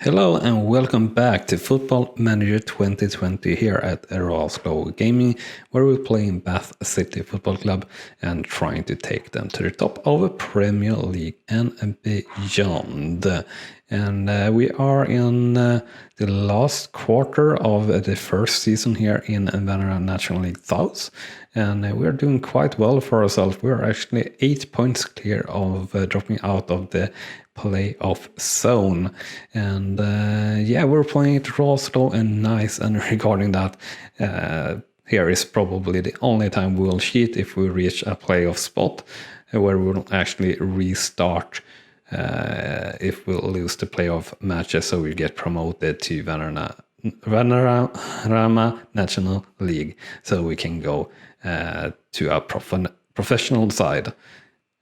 Hello and welcome back to Football Manager 2020 here at Rawslowgaming, where we're playing Bath City Football Club and trying to take them to the top of the Premier League and beyond. And we are in the last quarter of the first season here in Vanara National League South, and we're doing quite well for ourselves. We're actually 8 points clear of dropping out of the playoff zone. And yeah, we're playing it raw, slow and nice, and regarding that, here is probably the only time we'll cheat if we reach a playoff spot, where we'll actually restart if we'll lose the playoff matches, so we get promoted to Vanarama National League, so we can go to a professional side.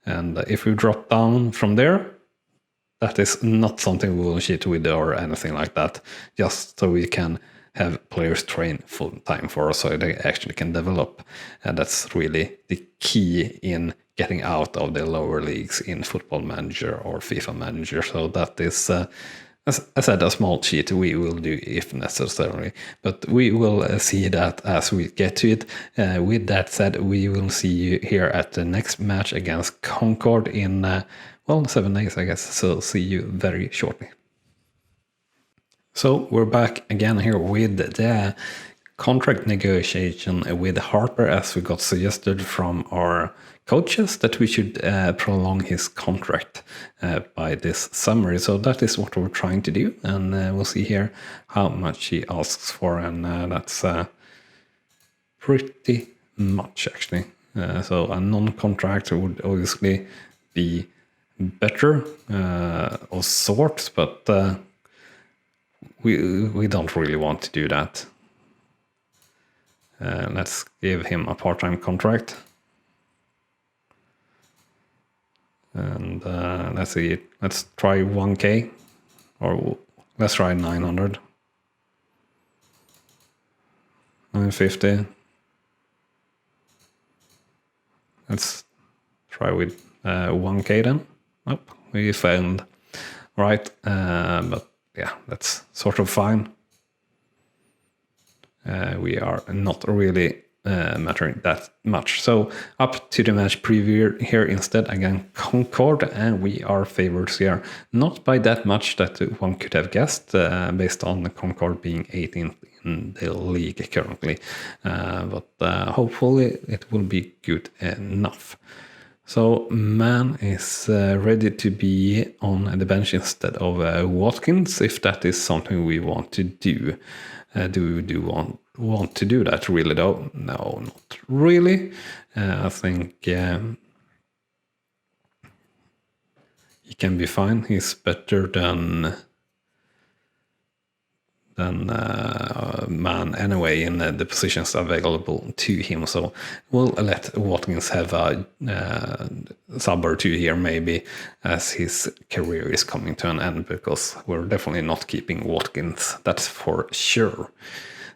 And if we drop down from there, that is not something we will cheat with or anything like that, just so we can have players train full time for us so they actually can develop. And that's really the key in getting out of the lower leagues in Football Manager or FIFA Manager. So that is, as I said, a small cheat we will do if necessary. But we will see that as we get to it. With that said, we will see you here at the next match against Concord in 7 days, I guess. So see you very shortly. So we're back again here with the contract negotiation with Harper, as we got suggested from our coaches that we should prolong his contract by this summer. So that is what we're trying to do, and we'll see here how much he asks for, and that's pretty much actually. So a non-contract would obviously be better of sorts, but we don't really want to do that. Let's give him a part-time contract, and let's see. Let's try 1K, or let's try 900, 950. Let's try with 1K then. Oh, we failed. Right, but yeah, that's sort of fine. We are not really mattering that much. So up to the match preview here instead, again Concord, and we are favorites here. Not by that much that one could have guessed, based on Concord being 18th in the league currently. But hopefully it will be good enough. So Man is ready to be on the bench instead of Watkins, if that is something we want to do. Do we want to do that really though? No, not really. I think he can be fine. He's better than Man anyway in the positions available to him. So we'll let Watkins have a sub or two here maybe, as his career is coming to an end, because we're definitely not keeping Watkins, that's for sure.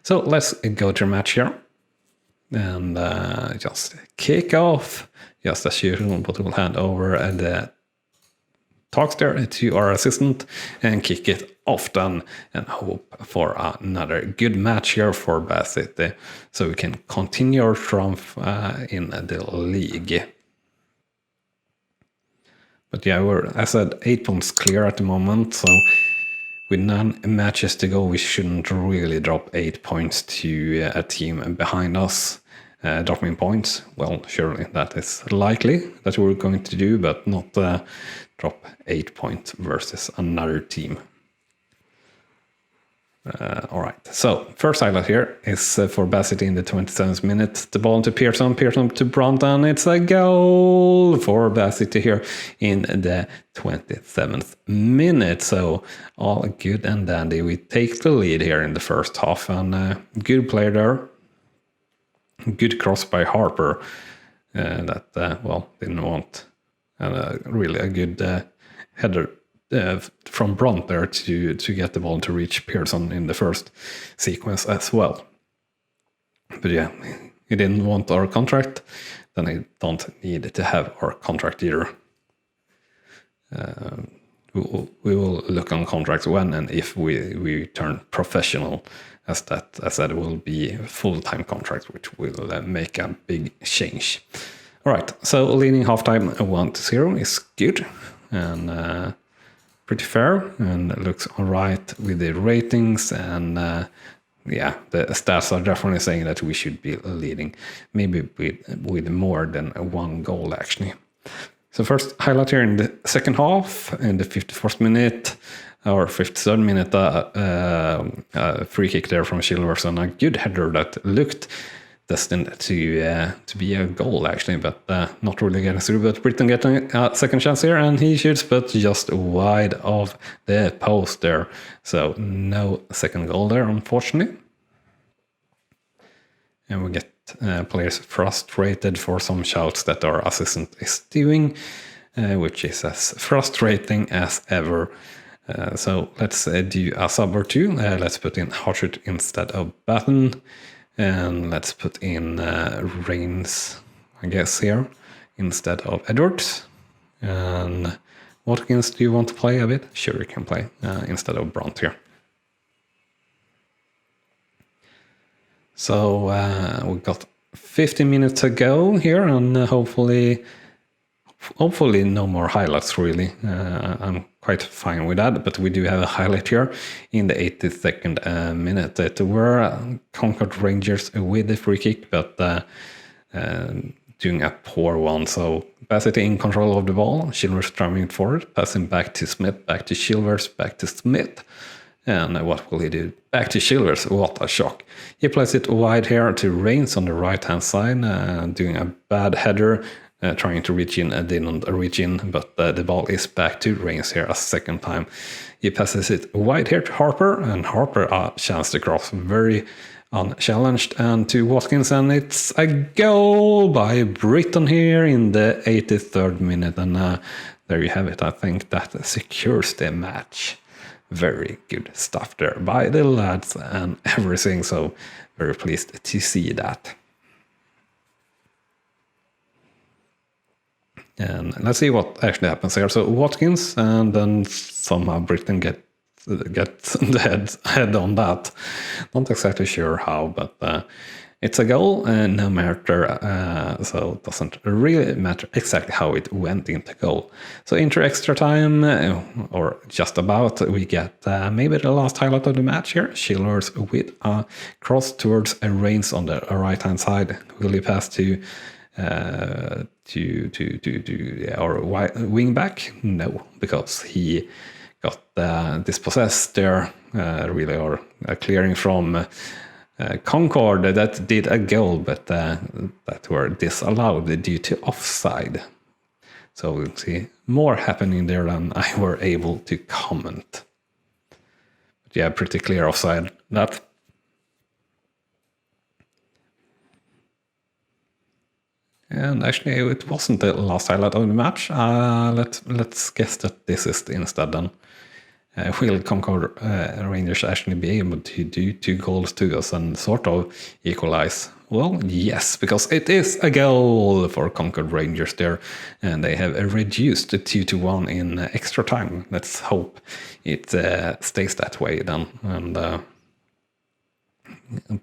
So let's go to the match here and just kick off just as usual, but we'll hand over the talks there to our assistant and kick it off then, and hope for another good match here for Bath City, so we can continue our triumph in the league. But yeah, we're, as I said, 8 points clear at the moment, so with 9 matches to go, we shouldn't really drop 8 points to a team behind us. Dropping points, well, surely that is likely that we're going to do, but not drop 8 points versus another team. All right, so first highlight here is for Bath City in the 27th minute. The ball to Pearson to Brandt, and it's a goal for Bath City here in the 27th minute. So all good and dandy. We take the lead here in the first half, and good play there. Good cross by Harper that, didn't want. And really a good header from Brandt there to get the ball to reach Pearson in the first sequence as well. But yeah, he didn't want our contract, then he don't need to have our contract either. we will look on contracts when and if we turn professional, as that will be full-time contracts, which will make a big change. All right, so leading halftime 1-0 is good and pretty fair, and it looks all right with the ratings, and yeah, the stats are definitely saying that we should be leading, maybe with more than one goal actually. So first highlight here in the second half, in the 54th minute or 53rd minute, free kick there from Chilvers, and a good header that looked destined to be a goal actually, but not really getting through. But Britton getting a second chance here, and he shoots, but just wide of the post there. So no second goal there, unfortunately. And we get players frustrated for some shouts that our assistant is doing, which is as frustrating as ever. So let's do a sub or two. Let's put in Harshut instead of Batten. And let's put in Reigns, I guess, here instead of Edwards. And Watkins, do you want to play a bit? Sure, you can play instead of Brandt here. So we've got 15 minutes to go here, and hopefully no more highlights really. I'm quite fine with that, but we do have a highlight here in the 82nd minute. It were Concord Rangers with the free kick, but doing a poor one. So Bassett in control of the ball, Chilvers driving it forward, passing back to Smith, back to Chilvers, back to Smith. And what will he do? Back to Chilvers. What a shock. He plays it wide here to Reigns on the right-hand side, doing a bad header, trying to reach in, didn't reach in, but the ball is back to Reigns here a second time. He passes it wide here to Harper, and Harper a chance to cross very unchallenged, and to Watkins, and it's a goal by Britton here in the 83rd minute, and there you have it. I think that secures the match. Very good stuff there by the lads and everything, so very pleased to see that. And let's see what actually happens here. So Watkins, and then somehow Britton gets the head on that. Not exactly sure how, but it's a goal, and no matter, so it doesn't really matter exactly how it went into goal. So into extra time, or just about, we get maybe the last highlight of the match here. Chilvers with a cross towards Reigns on the right-hand side. Will he pass to our wing back? No, because he got dispossessed there, really, or clearing from Concord that did a goal, but that were disallowed due to offside. So we'll see more happening there than I were able to comment. But yeah, pretty clear offside that. And actually, it wasn't the last highlight of the match. Let's guess that this is instead then. Will Concord Rangers actually be able to do 2 goals to us and sort of equalize? Well, yes, because it is a goal for Concord Rangers there, and they have reduced the 2-1 in extra time. Let's hope it stays that way then. And a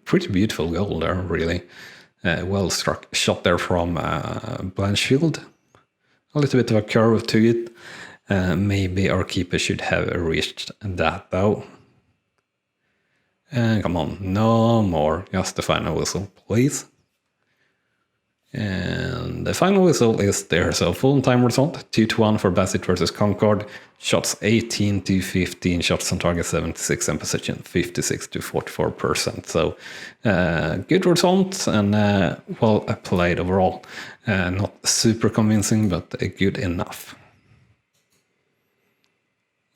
pretty beautiful goal there, really. Well struck shot there from Blanchfield. A little bit of a curve to it. Maybe our keeper should have reached that though. Come on, no more. Just the final whistle, please. And the final whistle is there. So full time result 2-1 for Bassett versus Concord. Shots 18-15, shots on target 76, and possession 56-44%. So good result and well played overall. Not super convincing, but good enough.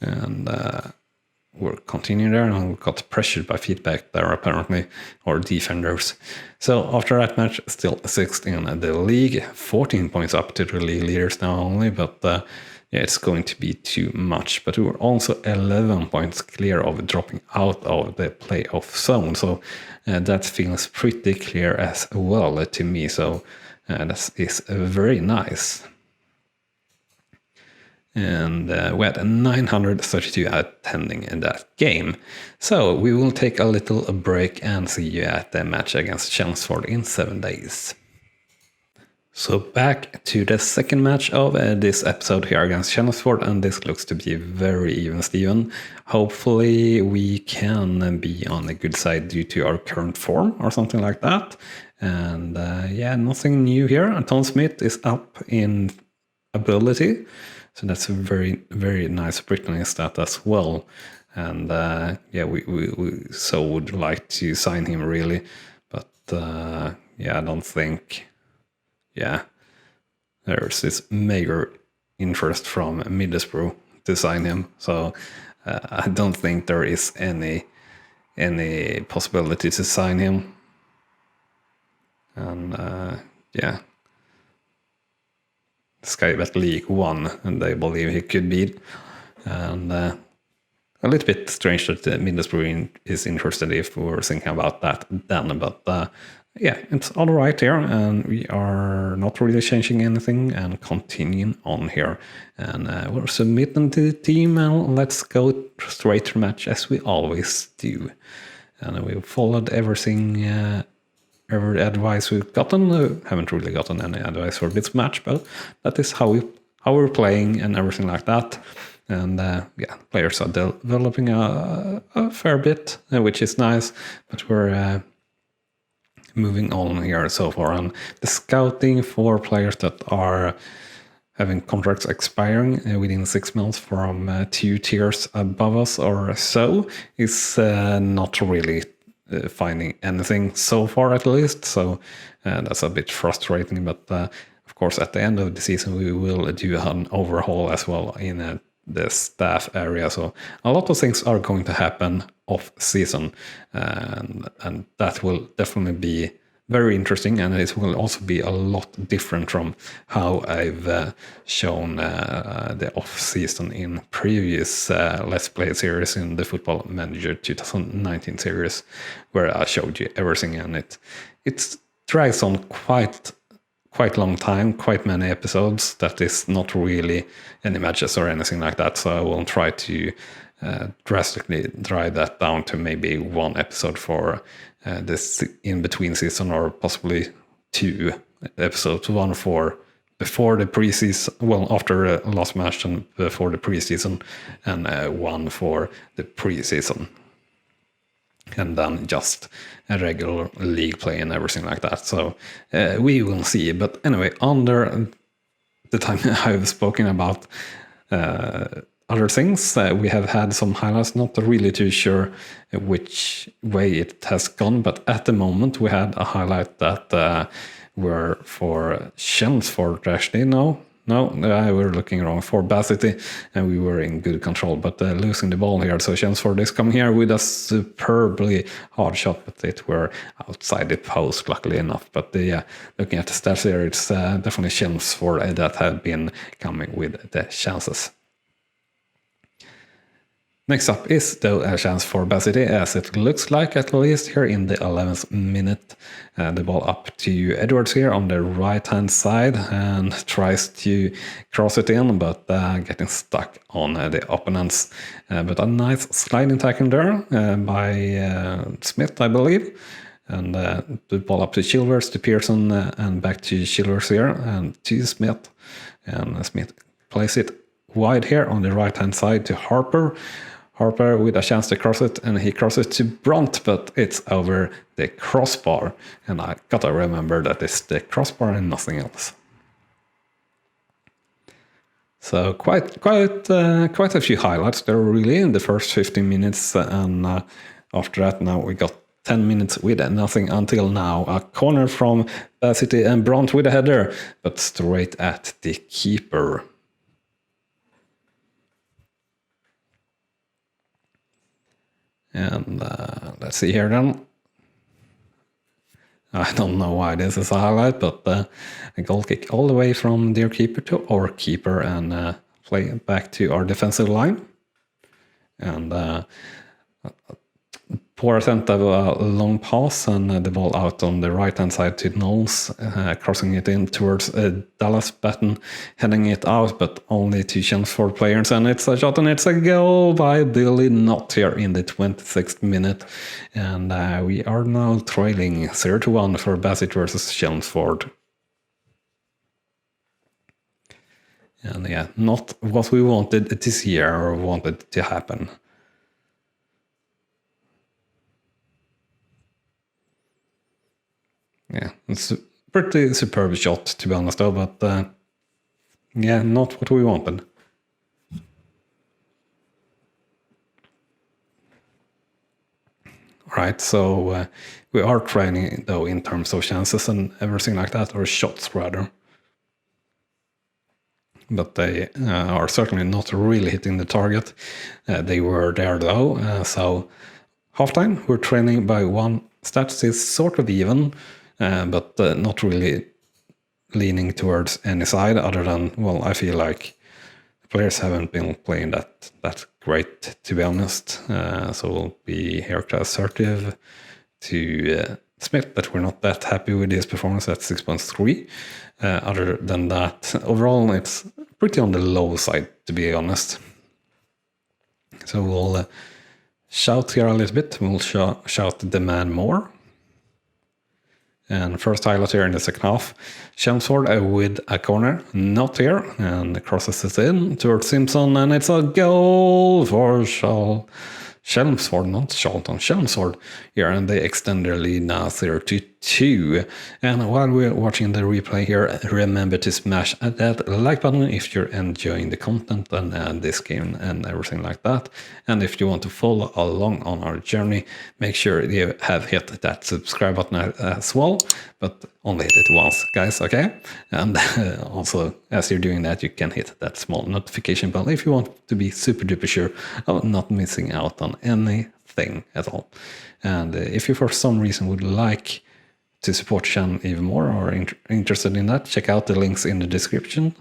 And we're continuing there, and we got pressured by feedback there apparently, or defenders. So after that match, still 6th in the league, 14 points up to the league leaders now only, but yeah, it's going to be too much. But we were also 11 points clear of dropping out of the playoff zone, so that feels pretty clear as well to me, so that is very nice. And we had 932 attending in that game. So we will take a little break and see you at the match against Chelmsford in 7 days. So back to the second match of this episode here against Chelmsford, and this looks to be very even, Steven. Hopefully we can be on the good side due to our current form or something like that. And yeah, nothing new here. Tom Smith is up in ability, so that's a very, very nice Brittany stat as well. And yeah, we so would like to sign him really, but yeah, I don't think. Yeah, there's this major interest from Middlesbrough to sign him, so I don't think there is any possibility to sign him. And yeah, Sky Bet League 1, and they believe he could be. And a little bit strange that Middlesbrough is interested if we were thinking about that then, but yeah, it's all right here, and we are not really changing anything and continuing on here. And we're submitting to the team, and let's go straight to the match as we always do. And we followed everything, every advice we've gotten. Haven't really gotten any advice for this match, but that is how we're playing and everything like that. And yeah, players are developing a fair bit, which is nice, but we're moving on here so far. And the scouting for players that are having contracts expiring within 6 months from 2 tiers above us or so is not really finding anything so far, at least. So that's a bit frustrating, but of course at the end of the season we will do an overhaul as well in the staff area. So a lot of things are going to happen off season, and that will definitely be very interesting, and it will also be a lot different from how I've shown the off season in previous Let's Play series in the Football Manager 2019 series, where I showed you everything, and it drags on quite long time, quite many episodes. That is not really any matches or anything like that, so I will try to drastically drive that down to maybe 1 episode for this in-between season, or possibly 2 episodes, 1 for before the preseason, well, after the last match and before the preseason, and 1 for the preseason. And then just a regular league play and everything like that. So we will see. But anyway, under the time I've spoken about other things, we have had some highlights. Not really too sure which way it has gone, but at the moment we had a highlight that were for Chelmsford, actually. No, I were looking wrong, for Basity, and we were in good control, but losing the ball here. So Chelmsford is coming here with a superbly hard shot, but it were outside the post, luckily enough. But yeah, looking at the stats here, it's definitely Chelmsford that have been coming with the chances. Next up is though a chance for Basity, as it looks like, at least here in the 11th minute. The ball up to Edwards here on the right hand side, and tries to cross it in, but getting stuck on the opponents. But a nice sliding tackle there by Smith, I believe. And the ball up to Chilvers, to Pearson, and back to Chilvers here, and to Smith. And Smith plays it wide here on the right hand side to Harper. Harper with a chance to cross it, and he crosses to Brunt, but it's over the crossbar. And I gotta remember that it's the crossbar and nothing else. So quite a few highlights there really in the first 15 minutes, and after that now we got 10 minutes with nothing until now. A corner from Basity and Brunt with a header, but straight at the keeper. And let's see here then. I don't know why this is a highlight, but a goal kick all the way from their keeper to our keeper, and play back to our defensive line. And poor attempt of a long pass and the ball out on the right-hand side to Knowles, crossing it in towards Dallas Batten, heading it out, but only to Chelmsford players, and it's a shot and it's a goal by Billy Knott here in the 26th minute, and we are now trailing 0-1 for Bassett versus Chelmsford. And yeah, not what we wanted to see or wanted to happen. Yeah, it's a pretty superb shot, to be honest, though, but yeah, not what we wanted. Right, so we are training, though, in terms of chances and everything like that, or shots, rather. But they are certainly not really hitting the target. They were there, though, so halftime, we're training by 1. Stats is sort of even, but not really leaning towards any side other than, well, I feel like the players haven't been playing that great, to be honest. So we'll be here to assertive to Smith that we're not that happy with his performance at 6.3. Other than that, overall, it's pretty on the low side, to be honest. So we'll shout here a little bit. We'll shout demand more. And first highlight here in the second half, Chelmsford with a corner, not here, and crosses it in towards Simpson, and it's a goal for Chelmsford, not Charlton, Chelmsford here, and they extend their lead now 0-2. And while we're watching the replay here, remember to smash that like button if you're enjoying the content and this game and everything like that. And if you want to follow along on our journey, make sure you have hit that subscribe button as well, but only hit it once, guys, okay? And also, as you're doing that, you can hit that small notification bell if you want to be super duper sure of not missing out on anything at all. And if you for some reason would like to support the channel even more or interested in that, check out the links in the description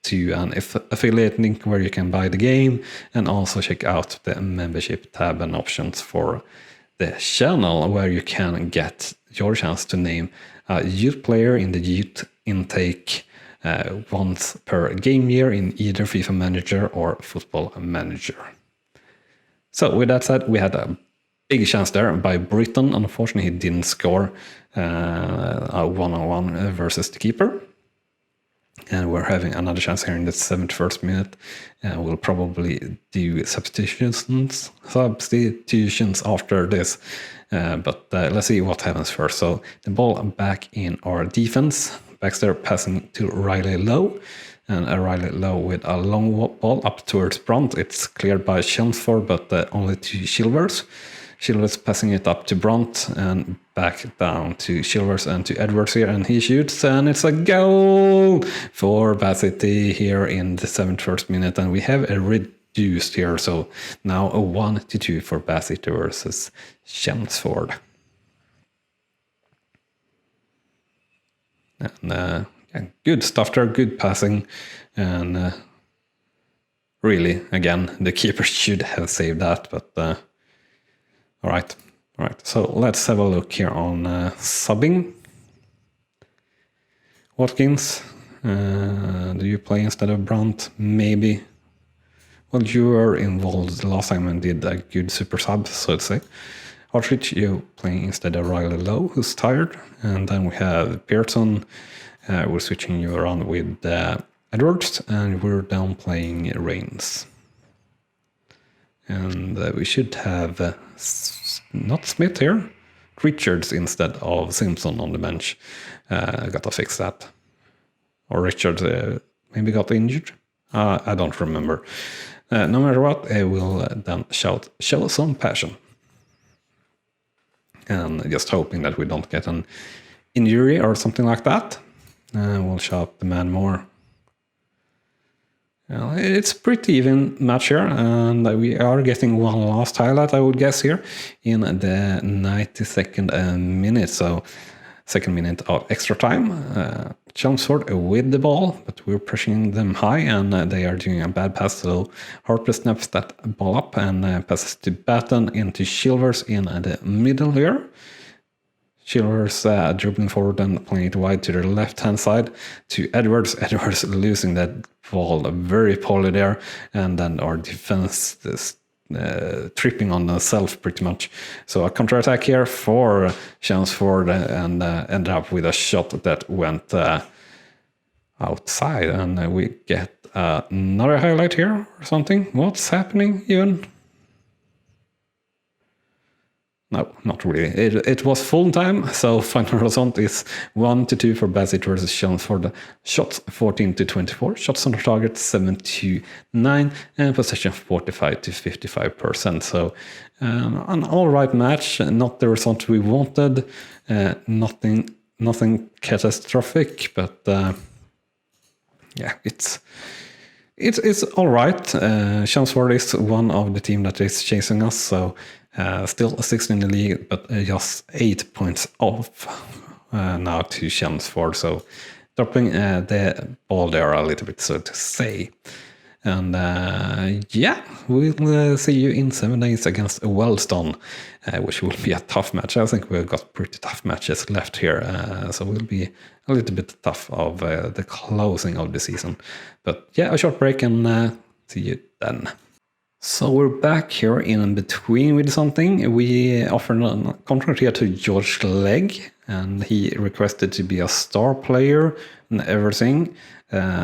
to an affiliate link where you can buy the game, and also check out the membership tab and options for the channel where you can get your chance to name a youth player in the youth intake once per game year in either FIFA Manager or Football Manager. So with that said, we had a big chance there by Britton. Unfortunately, he didn't score a one-on-one versus the keeper. And we're having another chance here in the 71st minute. We'll probably do substitutions after this. But let's see what happens first. So the ball back in our defense. Baxter passing to Riley Lowe. And Riley Lowe with a long ball up towards Brunt. It's cleared by Chelmsford, but only to Chilvers. Chilvers passing it up to Brunt and back down to Chilvers and to Edwards here, and he shoots, and it's a goal for Bassett here in the 71st minute, and we have a reduced here, so now a 1-2 for Bassett versus Chelmsford. And good stuff there, good passing, and really, again, the keeper should have saved that, but all right. So let's have a look here on subbing. Watkins, do you play instead of Brunt? Maybe. Well, you were involved the last time and did a good super sub, so to say. Partridge, you playing instead of Riley Lowe, who's tired. And then we have Pearson. We're switching you around with Edwards, and we're down playing Reigns. And we should have not Smith here, Richards instead of Simpson on the bench. Gotta fix that. Or Richards maybe got injured. I don't remember. No matter what, I will then show some passion. And just hoping that we don't get an injury or something like that. We'll shout the man more. It's pretty even match here, and we are getting one last highlight, I would guess, here in the 92nd minute. So second minute of extra time. Chelmsford with the ball, but we're pushing them high, and they are doing a bad pass. So Harper snaps that ball up and passes to Batten into Chilvers in the middle here. Chilvers dribbling forward and playing it wide to the left-hand side to Edwards. Edwards losing that ball very poorly there, and then our defense is tripping on themselves pretty much. So a counter-attack here for Chelmsford and ended up with a shot that went outside, and we get another highlight here or something. What's happening even? No, not really. It was full time, so final result is 1-2 for Bassett versus Chelmsford. Shots 14-24, shots on the target 7-9, and possession 45-55%. So an all right match, not the result we wanted, nothing catastrophic, but yeah, it's all right. Chelmsford is one of the team that is chasing us, so still 6th in the league, but just 8 points off now to Chelmsford. So dropping the ball there a little bit, so to say. And yeah, we'll see you in 7 days against Wellston, which will be a tough match. I think we've got pretty tough matches left here, so we'll be a little bit tough of the closing of the season. But yeah, a short break and see you then. So we're back here in between with something. We offered a contract here to George Legg, and he requested to be a star player and everything.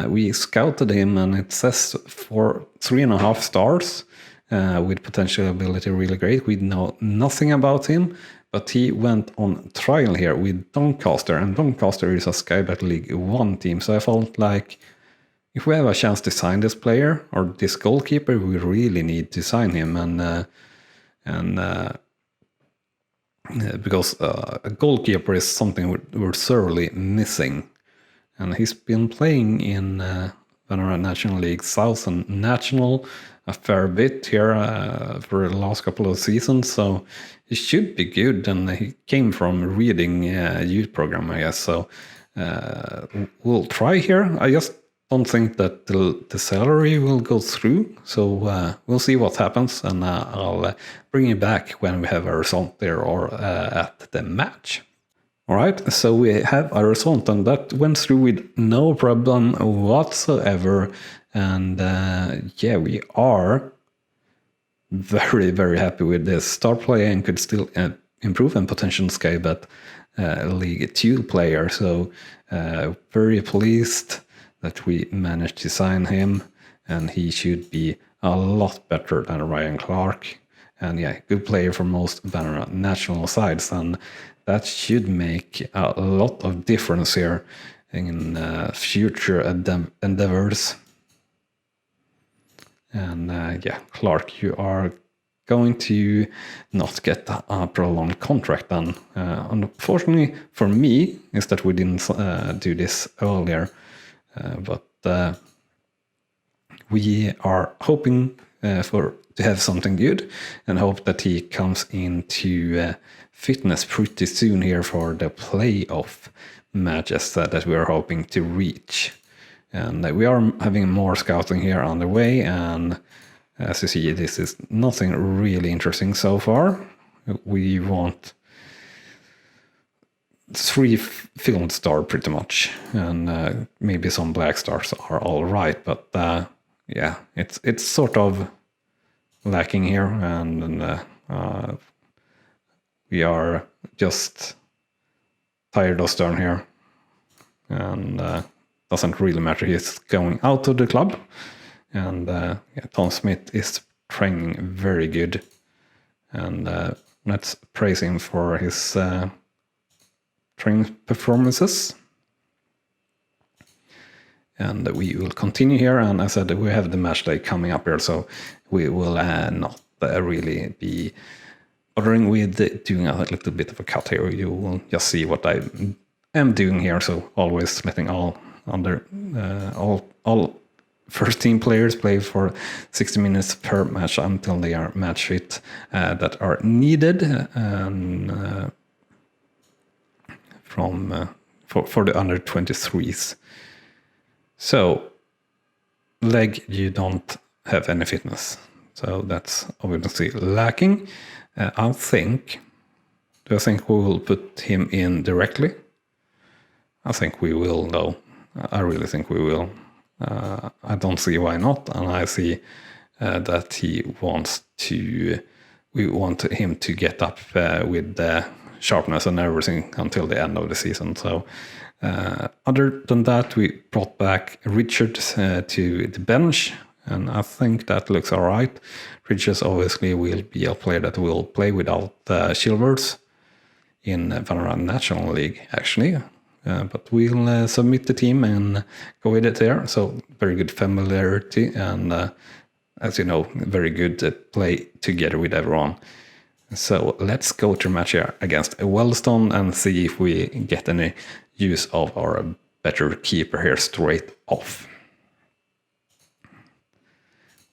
We scouted him, and it says for 3.5 stars with potential ability really great. We know nothing about him, but he went on trial here with Doncaster, and Doncaster is a Sky Bet League 1 team. So I felt like if we have a chance to sign this player or this goalkeeper, we really need to sign him, because a goalkeeper is something we're thoroughly missing. And he's been playing in Vanarama National League South and National a fair bit here for the last couple of seasons, so he should be good. And he came from Reading youth program, I guess. So we'll try here. I just don't think that the salary will go through, so we'll see what happens, and I'll bring you back when we have a result there or at the match. All right, so we have a result, and that went through with no problem whatsoever. And yeah, we are very, very happy with this star player and could still improve and potential Sky Bet League 2 player. So very pleased that we managed to sign him, and he should be a lot better than Ryan Clark. And yeah, good player for most Vanarama national sides, and that should make a lot of difference here in future endeavors. And yeah, Clark, you are going to not get a prolonged contract then. Unfortunately for me, is that we didn't do this earlier. But we are hoping to have something good, and hope that he comes into fitness pretty soon here for the playoff matches that we are hoping to reach. And we are having more scouting here on the way, and as you see, this is nothing really interesting so far. We want 3 film star pretty much, and maybe some black stars are all right, but yeah, it's sort of lacking here, and we are just tired of Stern here, and doesn't really matter. He's going out of the club, and yeah, Tom Smith is training very good, and let's praise him for his training performances. And we will continue here, and as I said, we have the match day coming up here, so we will not really be bothering with doing a little bit of a cut here. You will just see what I am doing here, so always letting all first team players play for 60 minutes per match until they are match fit that are needed. from for the under 23s. So leg, you don't have any fitness, so that's obviously lacking. I think we will put him in directly? I think we will, though. I really think we will. I don't see why not, and I see that we want him to get up with the sharpness and everything until the end of the season. So other than that, we brought back Richard to the bench, and I think that looks all right. Richards obviously will be a player that will play without Silvers in Valorant National League, actually. But we'll submit the team and go with it there. So very good familiarity and, as you know, very good to play together with everyone. So let's go to a match here against Wellstone and see if we get any use of our better keeper here straight off.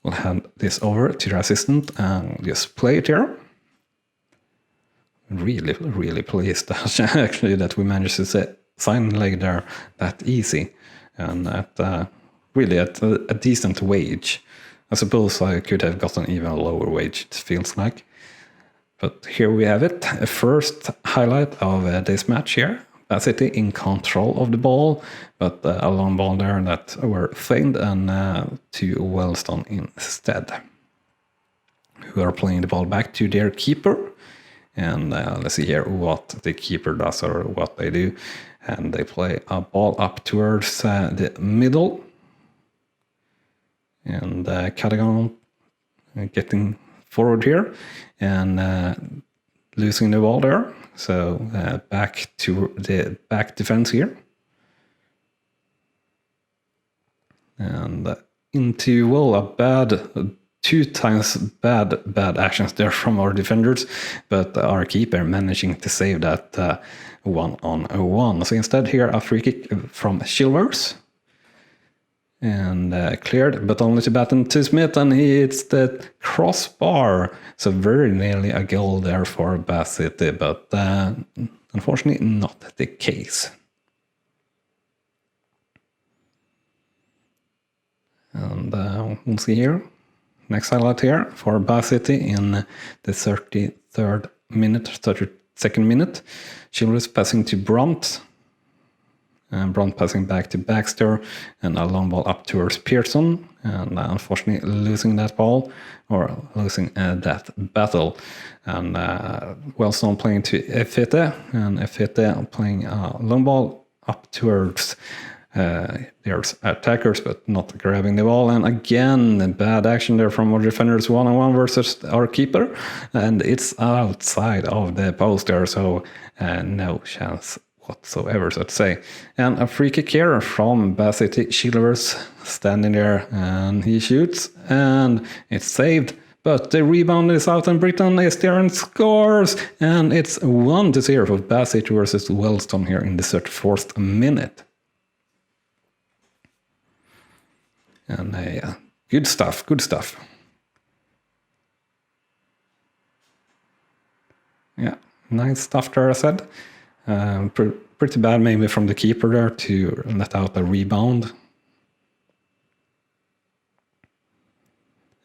We'll hand this over to the assistant and just play it here. Really pleased actually that we managed to sign leg there that easy and at really at a decent wage. I suppose I could have gotten even a lower wage, it feels like. But here we have it, a first highlight of this match here. Bad City in control of the ball, but a long ball there that were feigned and to Wellstone instead, who are playing the ball back to their keeper. And let's see here what the keeper does or what they do. And they play a ball up towards the middle. And Catagon getting forward here and losing the ball there. So back to the back defense here. And into, well, a bad... 2 times bad actions there from our defenders, but our keeper managing to save that 1-on-1. So instead here a free kick from Silvers and cleared, but only to batten to Smith, and he hits the crossbar. So very nearly a goal there for Bad City, but unfortunately not the case. And we'll see here. Next highlight here for Bad City in the 33rd minute, 32nd minute. Chilvers passing to Brunt. Brunt passing back to Baxter and a long ball up towards Pearson. And unfortunately losing that ball or losing that battle. And Wellstone playing to Efete and Efete playing a long ball up towards there's attackers, but not grabbing the ball. And again, bad action there from our defenders, 1-on-1 versus our keeper. And it's outside of the post there, so no chance whatsoever, so to say. And a free kick here from Bad City. Silvers standing there, and he shoots, and it's saved. But the rebound is out, and Britain is there and scores. And it's 1-0 for Bad City versus Wellstone here in the 34th minute. And good stuff. Yeah, nice stuff there, I said. Pretty bad maybe from the keeper there to let out a rebound.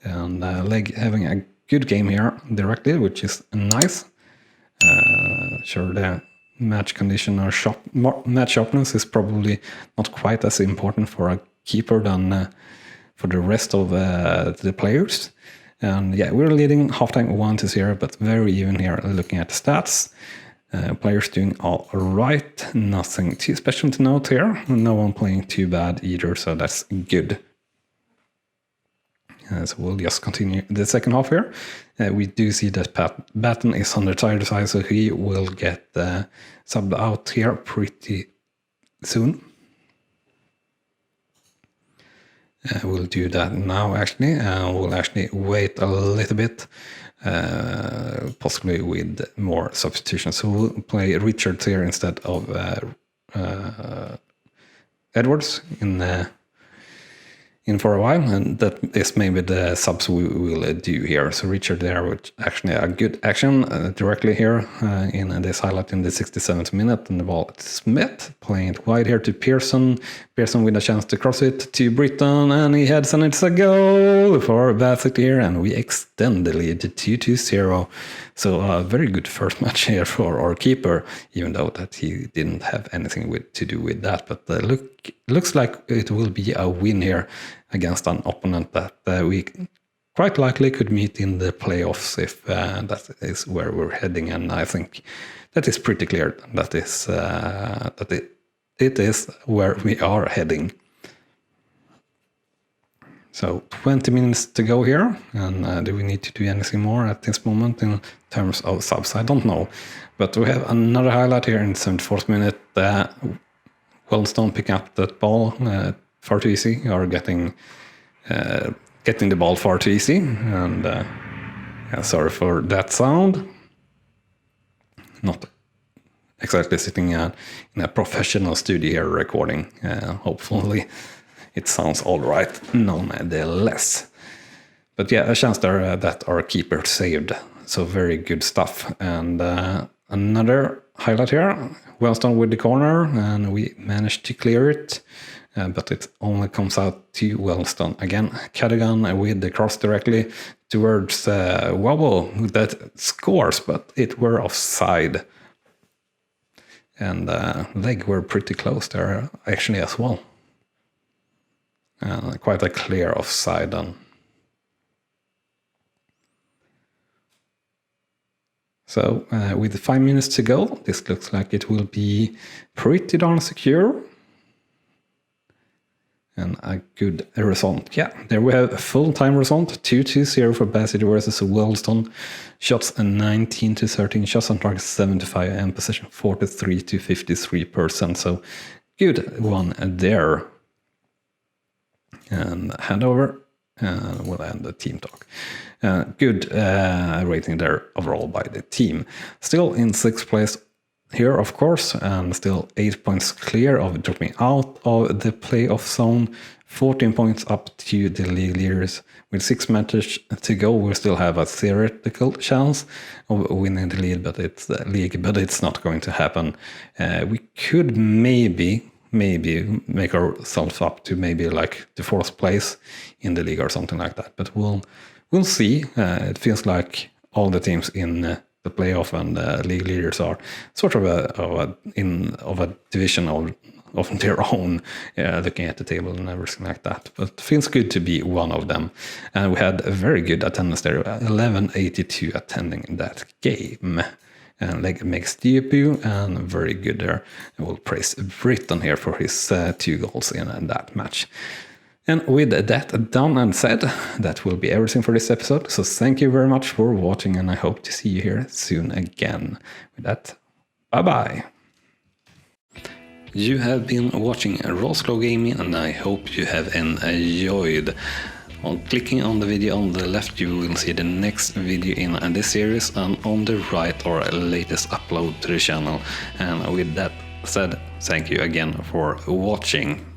And Leg having a good game here directly, which is nice. Sure, the match condition or match sharpness is probably not quite as important for a keeper than for the rest of the players. And yeah, we're leading halftime 1-0, but very even here looking at the stats. Players doing all right, nothing too special to note here. No one playing too bad either, so that's good. So we'll just continue the second half here. We do see that Batten is on the tired side, so he will get subbed out here pretty soon. We'll do that now, actually. We'll actually wait a little bit, possibly with more substitutions. So we'll play Richards here instead of Edwards in in for a while, and that is maybe the subs we will do here. So Richard there with actually a good action directly here in this highlight in the 67th minute, and the ball at Smith, playing it wide here to Pearson. Pearson with a chance to cross it to Britton, and he heads, and it's a goal for Bassett here, and we extend the lead to 2-0. So a very good first match here for our keeper, even though that he didn't have anything to do with that. But looks like it will be a win here against an opponent that we quite likely could meet in the playoffs if that is where we're heading. And I think that is pretty clear that is it is where we are heading. So 20 minutes to go here, and do we need to do anything more at this moment in terms of subs? I don't know, but we have another highlight here in the 74th minute. Wellstone picking up that ball far too easy, or getting the ball far too easy, and yeah, sorry for that sound. Not exactly sitting in a professional studio here recording. Hopefully it sounds all right, nonetheless. But yeah, a chance there that our keeper saved. So very good stuff. And another highlight here. Wellstone with the corner, and we managed to clear it. But it only comes out to Wellstone. Again, Cadogan with the cross directly towards Wobble that scores, but it were offside. And leg were pretty close there actually as well. Quite a clear offside on. So with 5 minutes to go, this looks like it will be pretty darn secure. And a good result. Yeah, there we have a full-time result. 2-0 for Bassett versus Wellstone. Shots 19-13, shots on target 75, and possession 43-53%. So good one there. And handover, and we'll end the team talk. Good rating there overall by the team. Still in 6th place here, of course, and still 8 points clear of dropping out of the playoff zone. 14 points up to the league leaders. With 6 matches to go, we still have a theoretical chance of winning the league, but it's not going to happen. We could maybe make ourselves up to maybe like the 4th place in the league or something like that. But we'll see. It feels like all the teams in the playoff and league leaders are sort of a division of their own, looking at the table and everything like that. But it feels good to be one of them. And we had a very good attendance there, 1182 attending that game. And Leg makes debut, and very good there. And we'll praise Britton here for his 2 goals in that match. And with that done and said, that will be everything for this episode. So thank you very much for watching, and I hope to see you here soon again. With that, bye-bye. You have been watching Rawslowgaming, and I hope you have enjoyed. On clicking on the video on the left, you will see the next video in this series, and on the right our latest upload to the channel. And with that said, thank you again for watching.